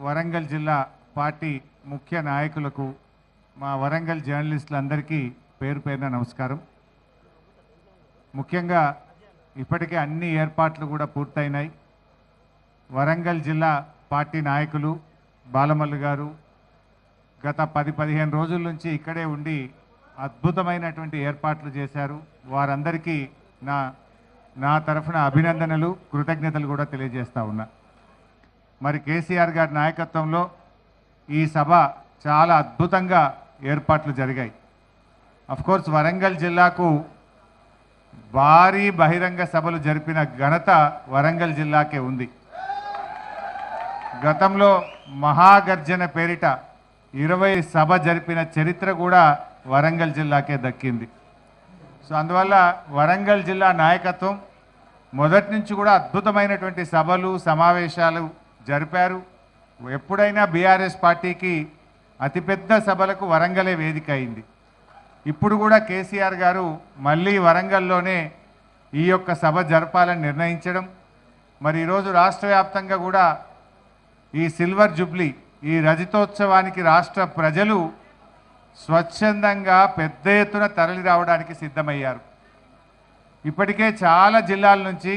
వరంగల్ జిల్లా పార్టీ ముఖ్య నాయకులకు మా వరంగల్ జర్నలిస్టులందరికీ పేరు పేరున నమస్కారం. ముఖ్యంగా ఇప్పటికే అన్ని ఏర్పాట్లు కూడా పూర్తయినాయి. వరంగల్ జిల్లా పార్టీ నాయకులు బాలమల్లు గారు గత 10-15 రోజుల నుంచి ఇక్కడే ఉండి అద్భుతమైనటువంటి ఏర్పాట్లు చేశారు. వారందరికీ నా తరఫున అభినందనలు, కృతజ్ఞతలు కూడా తెలియజేస్తా ఉన్నా. మరి కేసీఆర్ గారి నాయకత్వంలో ఈ సభ చాలా అద్భుతంగా ఏర్పాట్లు జరిగాయి. అఫ్కోర్స్ వరంగల్ జిల్లాకు భారీ బహిరంగ సభలు జరిపిన ఘనత వరంగల్ జిల్లాకే ఉంది. గతంలో మహాగర్జన పేరిట 20 సభ జరిపిన చరిత్ర కూడా వరంగల్ జిల్లాకే దక్కింది. సో అందువల్ల వరంగల్ జిల్లా నాయకత్వం మొదటి నుంచి కూడా అద్భుతమైనటువంటి సభలు సమావేశాలు జరిపారు. ఎప్పుడైనా బీఆర్ఎస్ పార్టీకి అతిపెద్ద సభలకు వరంగలే వేదిక అయింది. ఇప్పుడు కూడా కేసీఆర్ గారు మళ్ళీ వరంగల్లోనే ఈ యొక్క సభ జరపాలని నిర్ణయించడం, మరి ఈరోజు రాష్ట్ర వ్యాప్తంగా కూడా ఈ సిల్వర్ జూబ్లీ, ఈ రజతోత్సవానికి రాష్ట్ర ప్రజలు స్వచ్ఛందంగా పెద్ద ఎత్తున తరలి రావడానికి సిద్ధమయ్యారు. ఇప్పటికే చాలా జిల్లాల నుంచి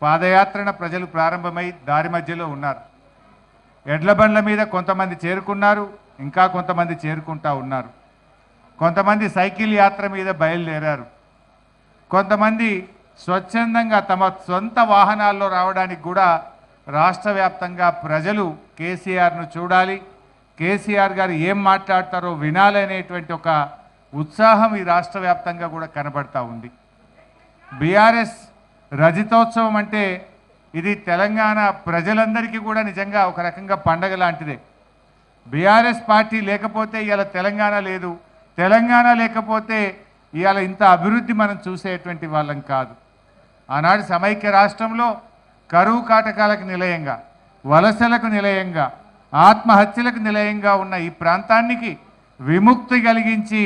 పాదయాత్రన ప్రజలు ప్రారంభమై దారి మధ్యలో ఉన్నారు. ఎడ్ల బండ్ల మీద కొంతమంది చేరుకున్నారు, ఇంకా కొంతమంది చేరుకుంటా ఉన్నారు. కొంతమంది సైకిల్ యాత్ర మీద బయలుదేరారు. కొంతమంది స్వచ్ఛందంగా తమ సొంత వాహనాల్లో రావడానికి కూడా రాష్ట్ర వ్యాప్తంగా ప్రజలు కేసీఆర్ను చూడాలి, కేసీఆర్ గారు ఏం మాట్లాడతారో వినాలనేటువంటి ఒక ఉత్సాహం ఈ రాష్ట్ర వ్యాప్తంగా కూడా కనబడతా ఉంది. బీఆర్ఎస్ రజతోత్సవం అంటే ఇది తెలంగాణ ప్రజలందరికీ కూడా నిజంగా ఒక రకంగా పండగ లాంటిదే. బీఆర్ఎస్ పార్టీ లేకపోతే ఇవాళ తెలంగాణ లేదు, తెలంగాణ లేకపోతే ఇవాళ ఇంత అభివృద్ధి మనం చూసేటువంటి వాళ్ళం కాదు. ఆనాడు సమైక్య రాష్ట్రంలో కరువు కాటకాలకు నిలయంగా, వలసలకు నిలయంగా, ఆత్మహత్యలకు నిలయంగా ఉన్న ఈ ప్రాంతానికి విముక్తి కలిగించి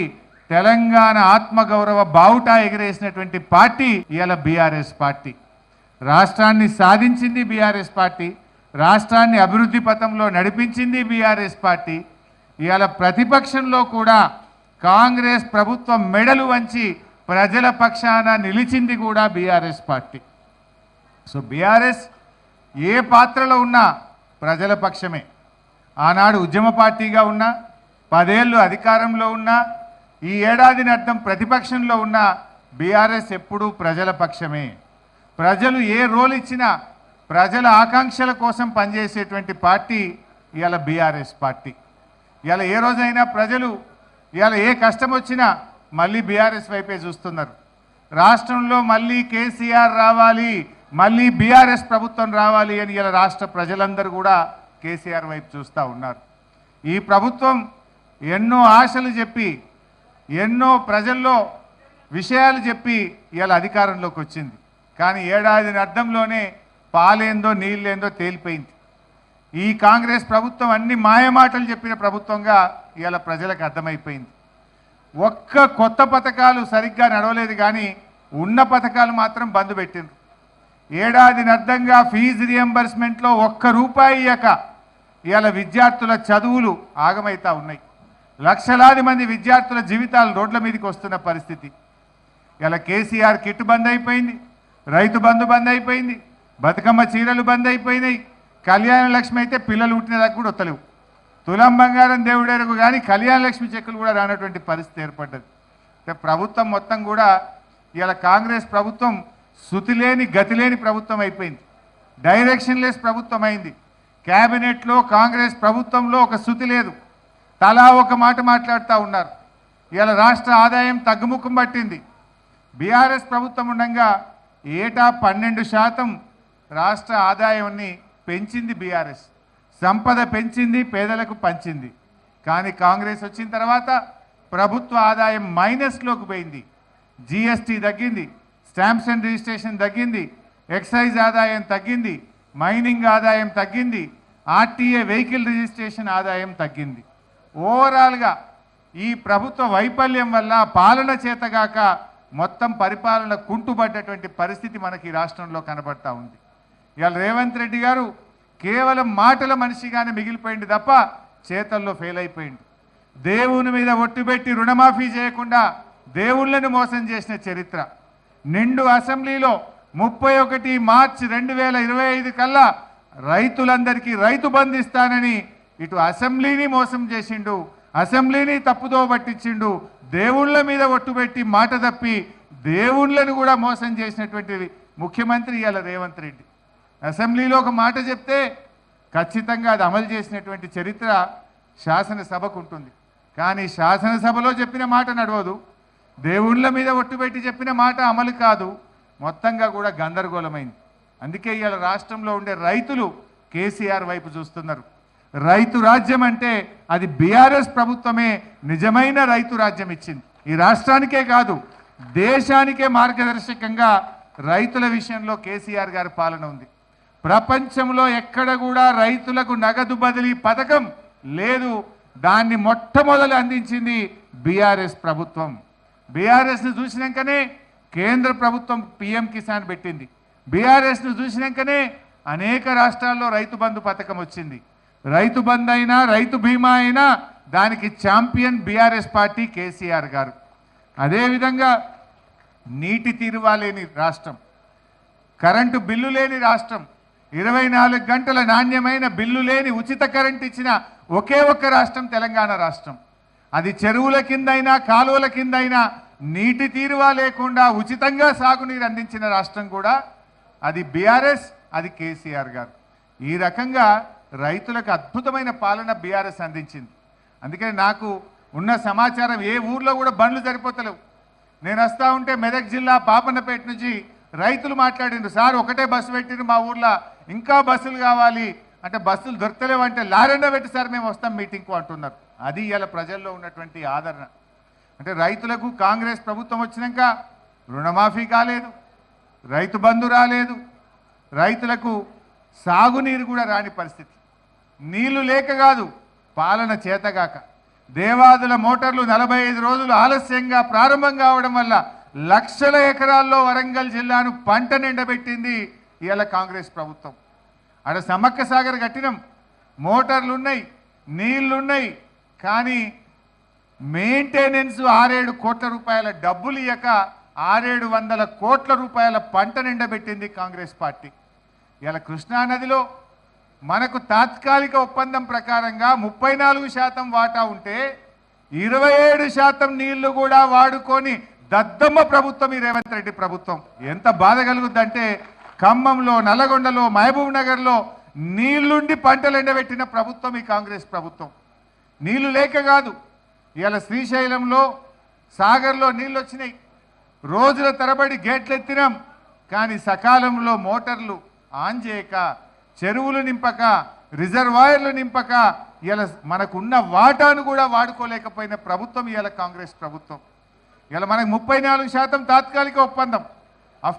తెలంగాణ ఆత్మగౌరవ బావుటా ఎగిరేసినటువంటి పార్టీ ఇవాళ బీఆర్ఎస్ పార్టీ. రాష్ట్రాన్ని సాధించింది బీఆర్ఎస్ పార్టీ, రాష్ట్రాన్ని అభివృద్ధి పథంలో నడిపించింది బీఆర్ఎస్ పార్టీ. ఇవాళ ప్రతిపక్షంలో కూడా కాంగ్రెస్ ప్రభుత్వం మెడలు వంచి ప్రజల పక్షాన నిలిచింది కూడా బీఆర్ఎస్ పార్టీ. సో బీఆర్ఎస్ ఏ పాత్రలో ఉన్నా ప్రజల పక్షమే. ఆనాడు ఉద్యమ పార్టీగా ఉన్నా, 10 ఏళ్ళు అధికారంలో ఉన్నా, ఈ ఏడాదిని అర్థం ప్రతిపక్షంలో ఉన్న బీఆర్ఎస్ ఎప్పుడూ ప్రజల పక్షమే. ప్రజలు ఏ రోల్ ఇచ్చినా ప్రజల ఆకాంక్షల కోసం పనిచేసేటువంటి పార్టీ ఇవాళ బీఆర్ఎస్ పార్టీ. ఇవాళ ఏ రోజైనా ప్రజలు ఇవాళ ఏ కష్టం వచ్చినా మళ్ళీ బీఆర్ఎస్ వైపే చూస్తున్నారు. రాష్ట్రంలో మళ్ళీ కేసీఆర్ రావాలి, మళ్ళీ బీఆర్ఎస్ ప్రభుత్వం రావాలి అని ఇలా రాష్ట్ర ప్రజలందరూ కూడా కేసీఆర్ వైపు చూస్తూ ఉన్నారు. ఈ ప్రభుత్వం ఎన్నో ఆశలు చెప్పి, ఎన్నో ప్రజల్లో విషయాలు చెప్పి ఇలా అధికారంలోకి వచ్చింది. కానీ ఏడాదిని అర్థంలోనే పాలేందో నీళ్ళేందో తేలిపోయింది. ఈ కాంగ్రెస్ ప్రభుత్వం అన్ని మాయమాటలు చెప్పిన ప్రభుత్వంగా ఇలా ప్రజలకు అర్థమైపోయింది. ఒక్క కొత్త పథకాలు సరిగ్గా నడవలేదు, కానీ ఉన్న పథకాలు మాత్రం బంద్ పెట్టిండ్రు. ఏడాదిని అర్థంగా ఫీజు రియంబర్స్మెంట్లో ₹1 ఇయ్యక ఇవాళ విద్యార్థుల చదువులు ఆగమైతా ఉన్నాయి. లక్షలాది మంది విద్యార్థుల జీవితాలు రోడ్ల మీదకి వస్తున్న పరిస్థితి. ఇలా కేసీఆర్ కిట్ బంద్ అయిపోయింది, రైతు బంధు బంద్ అయిపోయింది, బతుకమ్మ చీరలు బంద్ అయిపోయినాయి. కళ్యాణ లక్ష్మి అయితే పిల్లలు పుట్టినదాకా కూడా వస్తలేవు. తులం బంగారం దేవుడేరకు కానీ కళ్యాణ లక్ష్మి చెక్కులు కూడా రానటువంటి పరిస్థితి ఏర్పడ్డది. ప్రభుత్వం మొత్తం కూడా ఇలా కాంగ్రెస్ ప్రభుత్వం శృతిలేని గతిలేని ప్రభుత్వం అయిపోయింది. డైరెక్షన్ లెస్ ప్రభుత్వం అయింది. క్యాబినెట్లో కాంగ్రెస్ ప్రభుత్వంలో ఒక శృతి లేదు, తలా ఒక మాట మాట్లాడుతూ ఉన్నారు. ఇలా రాష్ట్ర ఆదాయం తగ్గుముఖం పట్టింది. బీఆర్ఎస్ ప్రభుత్వం ఉండగా ఏటా 12% రాష్ట్ర ఆదాయాన్ని పెంచింది బీఆర్ఎస్. సంపద పెంచింది, పేదలకు పంచింది. కానీ కాంగ్రెస్ వచ్చిన తర్వాత ప్రభుత్వ ఆదాయం మైనస్లోకి పోయింది. జీఎస్టీ తగ్గింది, స్టాంప్స్ అండ్ రిజిస్ట్రేషన్ తగ్గింది, ఎక్సైజ్ ఆదాయం తగ్గింది, మైనింగ్ ఆదాయం తగ్గింది, ఆర్టీఏ వెహికల్ రిజిస్ట్రేషన్ ఆదాయం తగ్గింది. ఓవరాల్గా ఈ ప్రభుత్వ వైఫల్యం వల్ల పాలన చేతగాక మొత్తం పరిపాలన కుంటుబడ్డటువంటి పరిస్థితి మనకి రాష్ట్రంలో కనబడతా ఉంది. ఇవాళ రేవంత్ రెడ్డి గారు కేవలం మాటల మనిషిగానే మిగిలిపోయింది తప్ప చేతల్లో ఫెయిల్ అయిపోయింది. దేవుని మీద ఒట్టుబెట్టి రుణమాఫీ చేయకుండా దేవుళ్ళను మోసం చేసిన చరిత్ర. నిండు అసెంబ్లీలో 31 మార్చి 2025 కల్లా రైతులందరికీ రైతు బంధు ఇస్తానని ఇటు అసెంబ్లీని మోసం చేసిండు, అసెంబ్లీని తప్పుదో పట్టించిండు, దేవుళ్ళ మీద ఒట్టుబెట్టి మాట తప్పి దేవుళ్ళను కూడా మోసం చేసినటువంటి ముఖ్యమంత్రి ఇవాళ రేవంత్ రెడ్డి. అసెంబ్లీలో ఒక మాట చెప్తే ఖచ్చితంగా అది అమలు చేసినటువంటి చరిత్ర శాసనసభకు ఉంటుంది. కానీ శాసనసభలో చెప్పిన మాట నడవదు, దేవుళ్ళ మీద ఒట్టుబెట్టి చెప్పిన మాట అమలు కాదు, మొత్తంగా కూడా గందరగోళమైంది. అందుకే ఇవాళ రాష్ట్రంలో ఉండే రైతులు కేసీఆర్ వైపు చూస్తున్నారు. రైతు రాజ్యం అంటే అది బీఆర్ఎస్ ప్రభుత్వమే నిజమైన రైతు రాజ్యం ఇచ్చింది. ఈ రాష్ట్రానికే కాదు దేశానికే మార్గదర్శకంగా రైతుల విషయంలో కేసీఆర్ గారి పాలన ఉంది. ప్రపంచంలో ఎక్కడ కూడా రైతులకు నగదు బదిలీ పథకం లేదు. దాన్ని మొట్టమొదలు అందించింది బీఆర్ఎస్ ప్రభుత్వం. బీఆర్ఎస్ను చూసినాకనే కేంద్ర ప్రభుత్వం పిఎం కిసాన్ పెట్టింది. బీఆర్ఎస్ను చూసినాకనే అనేక రాష్ట్రాల్లో రైతు బంధు పథకం వచ్చింది. రైతు బంధు అయినా రైతు బీమా అయినా దానికి ఛాంపియన్ బీఆర్ఎస్ పార్టీ కేసీఆర్ గారు. అదేవిధంగా నీటి తీరువా లేని రాష్ట్రం, కరెంటు బిల్లు లేని రాష్ట్రం, 24 గంటల నాణ్యమైన బిల్లు లేని ఉచిత కరెంట్ ఇచ్చిన ఒకే ఒక్క రాష్ట్రం తెలంగాణ రాష్ట్రం. అది చెరువుల కిందైనా కాలువల కిందైనా నీటి తీరువా లేకుండా ఉచితంగా సాగునీరు అందించిన రాష్ట్రం కూడా అది బీఆర్ఎస్, అది కేసీఆర్ గారు. ఈ రకంగా రైతులకు అద్భుతమైన పాలన బీఆర్ఎస్ అందించింది. అందుకని నాకు ఉన్న సమాచారం ఏ ఊర్లో కూడా బండ్లు సరిపోతలేవు. నేను వస్తూ ఉంటే మెదక్ జిల్లా పాపన్నపేట నుంచి రైతులు మాట్లాడిండ్రు, సార్ ఒకటే బస్సు పెట్టిండ్రు మా ఊర్లో, ఇంకా బస్సులు కావాలి అంటే బస్సులు దొరకలేవు అంటే లారెండో పెట్టి సార్ మేము వస్తాం మీటింగ్కు అంటున్నారు. అది ఇలా ప్రజల్లో ఉన్నటువంటి ఆదరణ. అంటే రైతులకు కాంగ్రెస్ ప్రభుత్వం వచ్చినాక రుణమాఫీ కాలేదు, రైతు బంధు రాలేదు, రైతులకు సాగునీరు కూడా రాని పరిస్థితి. నీళ్లు లేక కాదు, పాలన చేతగాక. దేవాదుల మోటార్లు 45 రోజులు ఆలస్యంగా ప్రారంభం కావడం వల్ల లక్షల ఎకరాల్లో వరంగల్ జిల్లాను పంట నిండబెట్టింది ఇవాళ కాంగ్రెస్ ప్రభుత్వం. ఆడ సమ్మక్క సాగర్ కట్టినాం, మోటార్లు ఉన్నాయి, నీళ్లున్నాయి, కానీ మెయింటెనెన్స్ 6-7 కోట్ల రూపాయల డబ్బులు ఇయ్యక 600-700 కోట్ల రూపాయల పంట నిండబెట్టింది కాంగ్రెస్ పార్టీ. ఇలా కృష్ణానదిలో మనకు తాత్కాలిక ఒప్పందం ప్రకారంగా 34% వాటా ఉంటే 27% నీళ్లు కూడా వాడుకొని దద్దమ్మ ప్రభుత్వం ఈ రేవంత్ రెడ్డి ప్రభుత్వం. ఎంత బాధ కలుగుద్దంటే ఖమ్మంలో, నల్లగొండలో, మహబూబ్ నగర్లో నీళ్లుండి పంటలు ఎండబెట్టిన ప్రభుత్వం ఈ కాంగ్రెస్ ప్రభుత్వం. నీళ్లు లేక కాదు, ఇవాళ శ్రీశైలంలో సాగర్లో నీళ్ళు వచ్చినాయి, రోజుల తరబడి గేట్లు ఎత్తినాం, కానీ సకాలంలో మోటార్లు ఆన్ చేయక, చెరువులు నింపక, రిజర్వాయర్లు నింపక ఇలా మనకున్న వాటాను కూడా వాడుకోలేకపోయిన ప్రభుత్వం ఇవాళ కాంగ్రెస్ ప్రభుత్వం. ఇలా మనకు 34% తాత్కాలిక ఒప్పందం.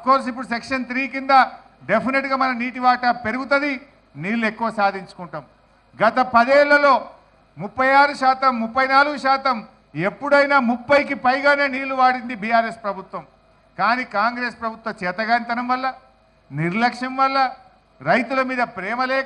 కోర్స్ ఇప్పుడు సెక్షన్ 3 కింద డెఫినెట్గా మన నీటి వాటా పెరుగుతుంది, నీళ్ళు ఎక్కువ సాధించుకుంటాం. గత 10 ఏళ్లలో 36%, 34%, ఎప్పుడైనా 30కి పైగానే నీళ్లు వాడింది బీఆర్ఎస్ ప్రభుత్వం. కానీ కాంగ్రెస్ ప్రభుత్వ చేతగానితనం వల్ల, నిర్లక్ష్యం వల్ల, రైతుల మీద ప్రేమ లేక